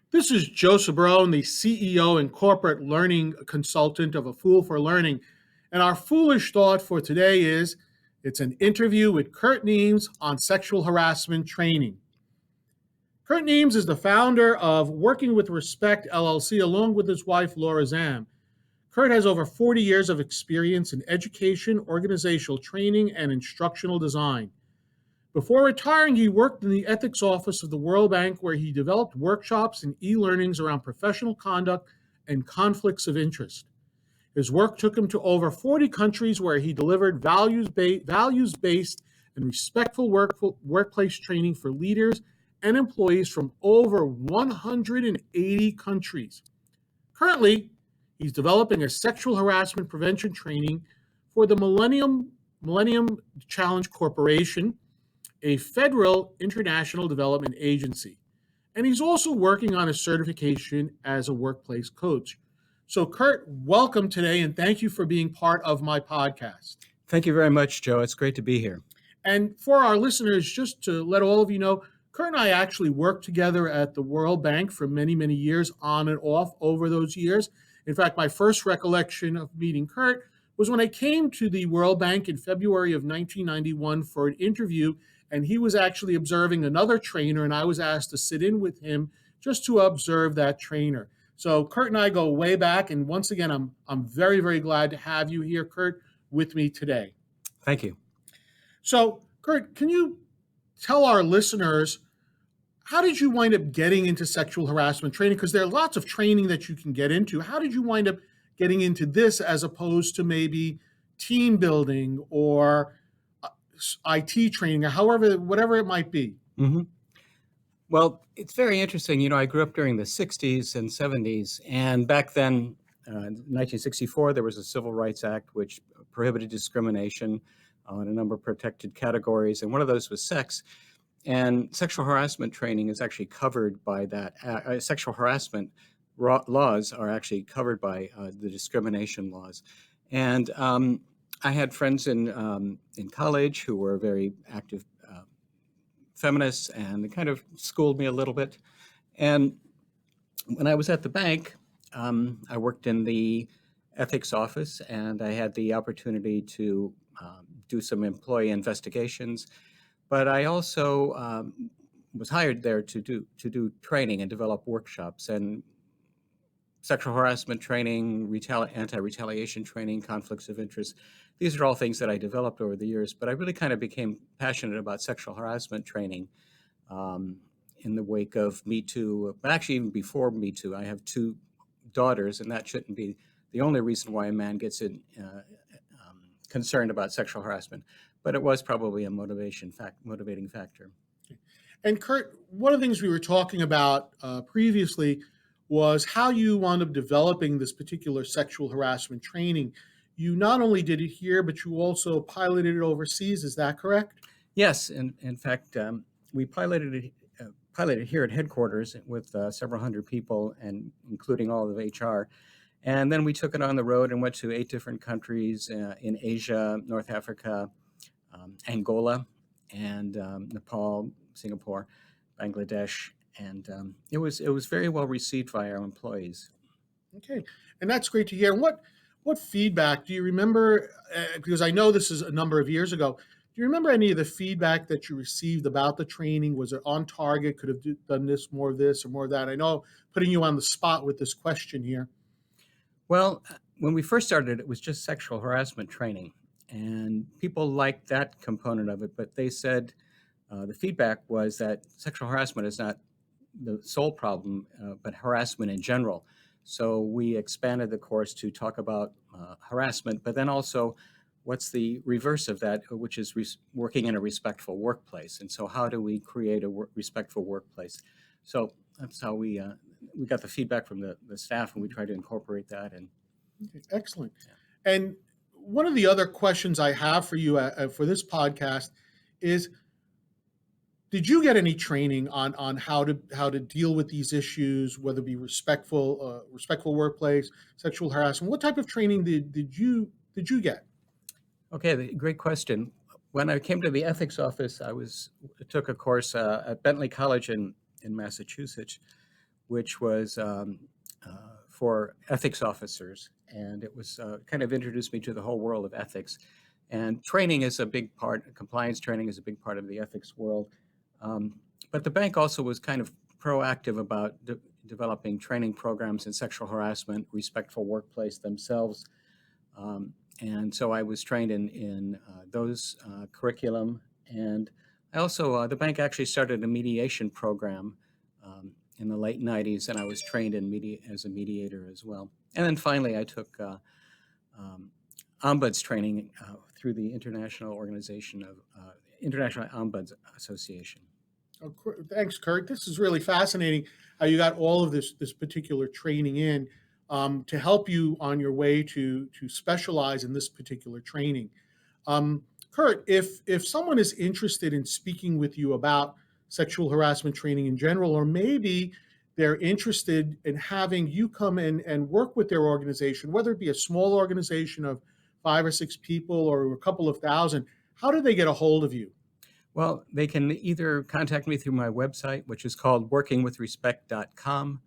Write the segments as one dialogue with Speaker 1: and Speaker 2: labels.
Speaker 1: This is Joe Sabrone, the CEO and corporate learning consultant of A Fool for Learning. And our foolish thought for today is it's an interview with Kurt Nemes on sexual harassment training. Kurt Nemes is the founder of Working with Respect LLC, along with his wife, Laura Zam. Kurt has over 40 years of experience in education, organizational training, and instructional design. Before retiring, he worked in the ethics office of the World Bank, where he developed workshops and e-learnings around professional conduct and conflicts of interest. His work took him to over 40 countries where he delivered values-based and respectful workplace training for leaders and employees from over 180 countries. Currently, he's developing a sexual harassment prevention training for the Millennium Challenge Corporation, a federal international development agency. And he's also working on a certification as a workplace coach. So, Kurt, welcome today, and thank you for being part of my podcast.
Speaker 2: Thank you very much, Joe. It's great to be here.
Speaker 1: And for our listeners, just to let all of you know, Kurt and I actually worked together at the World Bank for many, many years, on and off over those years. In fact, my first recollection of meeting Kurt was when I came to the World Bank in February of 1991 for an interview, and he was actually observing another trainer, and I was asked to sit in with him just to observe that trainer. So Kurt and I go way back, and once again, I'm very, very glad to have you here, Kurt, with me today.
Speaker 2: Thank you.
Speaker 1: So, Kurt, can you tell our listeners, how did you wind up getting into sexual harassment training? Because there are lots of training that you can get into. How did you wind up getting into this as opposed to maybe team building or IT training, or whatever it might be?
Speaker 2: Mm-hmm. Well, it's very interesting. You know, I grew up during the 60s and 70s, and back then, in 1964, there was a Civil Rights Act which prohibited discrimination in a number of protected categories, and one of those was sex. And sexual harassment training is actually covered by that. Sexual harassment laws are actually covered by the discrimination laws. And I had friends in college who were very active feminists, and they kind of schooled me a little bit. And when I was at the bank, I worked in the ethics office, and I had the opportunity to do some employee investigations. But I also was hired there to do training and develop workshops and sexual harassment training, anti-retaliation training, conflicts of interest. These are all things that I developed over the years, but I really kind of became passionate about sexual harassment training in the wake of Me Too, but actually even before Me Too. I have two daughters, and that shouldn't be the only reason why a man gets concerned about sexual harassment, but it was probably a motivating factor.
Speaker 1: And Kurt, one of the things we were talking about previously was how you wound up developing this particular sexual harassment training. You not only did it here, but you also piloted it overseas. Is that correct?
Speaker 2: Yes. In fact, we piloted it here at headquarters with several hundred people, and including all of HR. And then we took it on the road and went to 8 different countries in Asia, North Africa, Angola, and Nepal, Singapore, Bangladesh. And it was very well received by our employees.
Speaker 1: Okay, and that's great to hear. What feedback do you remember? Because I know this is a number of years ago. Do you remember any of the feedback that you received about the training? Was it on target? Could have done this, more of this, or more of that? I know putting you on the spot with this question here.
Speaker 2: Well, when we first started, it was just sexual harassment training, and people liked that component of it. But they said the feedback was that sexual harassment is not the sole problem, but harassment in general. So we expanded the course to talk about harassment, but then also what's the reverse of that, which is working in a respectful workplace. And so how do we create a respectful workplace? So that's how we got the feedback from the staff, and we tried to incorporate that. And
Speaker 1: okay, excellent. Yeah. And one of the other questions I have for you for this podcast is, did you get any training on how to deal with these issues, whether it be respectful workplace, sexual harassment? What type of training did you get?
Speaker 2: Okay, great question. When I came to the ethics office, I took a course at Bentley College in Massachusetts, which was for ethics officers. And it was kind of introduced me to the whole world of ethics. And training is a big part, compliance training is a big part of the ethics world. But the bank also was kind of proactive about developing training programs in sexual harassment, respectful workplace themselves. And so I was trained in those curriculum. And I also, the bank actually started a mediation program in the late 90s, and I was trained as a mediator as well. And then finally, I took ombuds training through the International Organization of International Ombuds Association.
Speaker 1: Oh, thanks, Kurt. This is really fascinating how you got all of this particular training in to help you on your way to specialize in this particular training. Kurt, if someone is interested in speaking with you about sexual harassment training in general, or maybe they're interested in having you come in and work with their organization, whether it be a small organization of 5 or 6 people or a couple of thousand, how do they get a hold of you?
Speaker 2: Well, they can either contact me through my website, which is called workingwithrespect.com,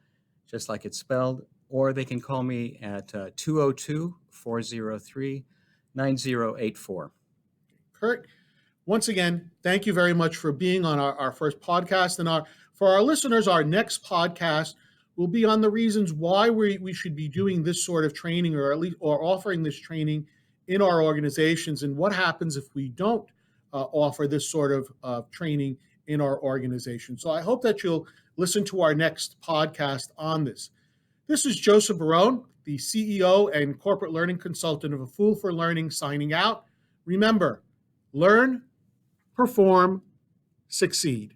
Speaker 2: just like it's spelled, or they can call me at 202-403-9084.
Speaker 1: Kurt, once again, thank you very much for being on our first podcast. And for our listeners, our next podcast will be on the reasons why we should be doing this sort of training, or at least or offering this training in our organizations, and what happens if we don't offer this sort of training in our organization. So I hope that you'll listen to our next podcast on this. This is Joseph Barone, the CEO and corporate learning consultant of A Fool for Learning, signing out. Remember, learn, perform, succeed.